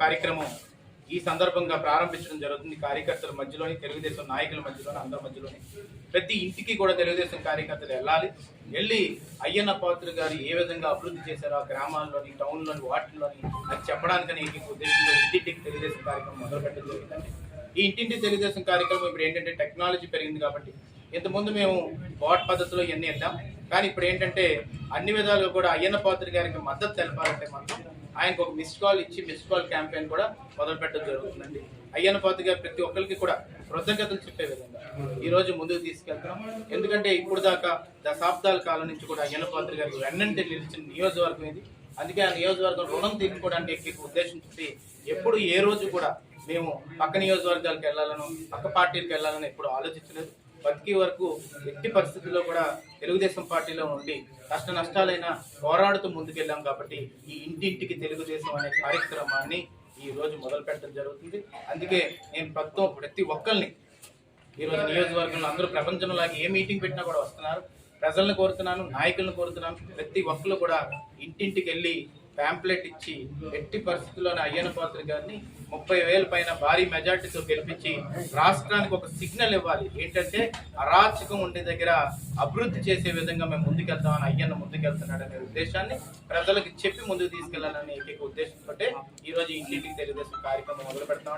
కార్యక్రమం ఈ సందర్భంగా ప్రారంభించడం జరుగుతుంది. కార్యకర్తల మధ్యలోని, తెలుగుదేశం నాయకుల మధ్యలోని, అందరి మధ్యలోని ప్రతి ఇంటికి కూడా తెలుగుదేశం కార్యకర్తలు వెళ్ళి అయ్యన్న పాత్రుడు గారు ఏ విధంగా అభివృద్ధి చేశారో ఆ గ్రామాల్లోని, టౌన్లోని, వార్డుల్లోని అది చెప్పడానికని ఉద్దేశంలో ఇంటింటికి తెలుగుదేశం కార్యక్రమం మొదలుపెట్టడం జరిగిందండి. ఈ ఇంటింటి తెలుగుదేశం కార్యక్రమం ఇప్పుడు ఏంటంటే టెక్నాలజీ పెరిగింది కాబట్టి ఇంతకుముందు మేము వార్డ్ పద్ధతిలో ఇవన్నీ వెళ్తాం. కానీ ఇప్పుడు ఏంటంటే అన్ని విధాలుగా కూడా అయ్యన్న పాత్రుడు గారికి మద్దతు తెలపాలంటే మాత్రం ఆయనకు ఒక మిస్డ్ కాల్ క్యాంపెయిన్ కూడా మొదలు పెట్టడం జరుగుతుందండి. అయ్యన్న పాత్రుడు గారు ప్రతి ఒక్కరికి కూడా కృతజ్ఞతలు చెప్పే విధంగా ఈ రోజు ముందుకు తీసుకెళ్తున్నాం. ఎందుకంటే ఇప్పుడు దాకా దశాబ్దాల కాలం నుంచి కూడా అయ్యన్న పాత్రుడు గారికి వెన్నంటే నిలిచిన నియోజకవర్గం ఇది. అందుకే ఆ నియోజకవర్గం రుణం తీర్చుకోవడానికి ఉద్దేశం చెప్పి ఎప్పుడు ఏ రోజు కూడా మేము పక్క నియోజకవర్గాలకు వెళ్ళాలను, పక్క పార్టీలకు వెళ్ళాలని ఎప్పుడు ఆలోచించలేదు. బతికి వరకు ఎట్టి పరిస్థితుల్లో కూడా తెలుగుదేశం పార్టీలో ఉండి కష్ట నష్టాలైనా పోరాడుతూ ముందుకెళ్ళాం. కాబట్టి ఈ ఇంటింటికి తెలుగుదేశం అనే కార్యక్రమాన్ని ఈ రోజు మొదలు పెట్టడం జరుగుతుంది. అందుకే నేను ప్రతి ఒక్కరిని ఈరోజు నియోజకవర్గంలో అందరూ ప్రపంచంలాగా ఏ మీటింగ్ పెట్టినా కూడా వస్తున్నారు. ప్రజలను కోరుతున్నాను, నాయకులను కోరుతున్నాను, ప్రతి ఒక్కరు కూడా ఇంటింటికి వెళ్ళి ప్యాంప్లెట్ ఇచ్చి ఎట్టి పరిస్థితుల్లోనే అయ్యన్న పాత్రుడు గారిని 30,000 పైన భారీ మెజార్టీతో గెలిపించి రాష్ట్రానికి ఒక సిగ్నల్ ఇవ్వాలి. ఏంటంటే అరాచకం ఉండే దగ్గర అభివృద్ధి చేసే విధంగా మేము ముందుకెళ్తామని అయ్యన్న ముందుకెళ్తున్నాడనే ఉద్దేశాన్ని ప్రజలకు చెప్పి ముందుకు తీసుకెళ్లాలనే ఉద్దేశంతో ఈ రోజు ఇంటింటికి తెలుగుదేశం కార్యక్రమం మొదలు పెడతామండి.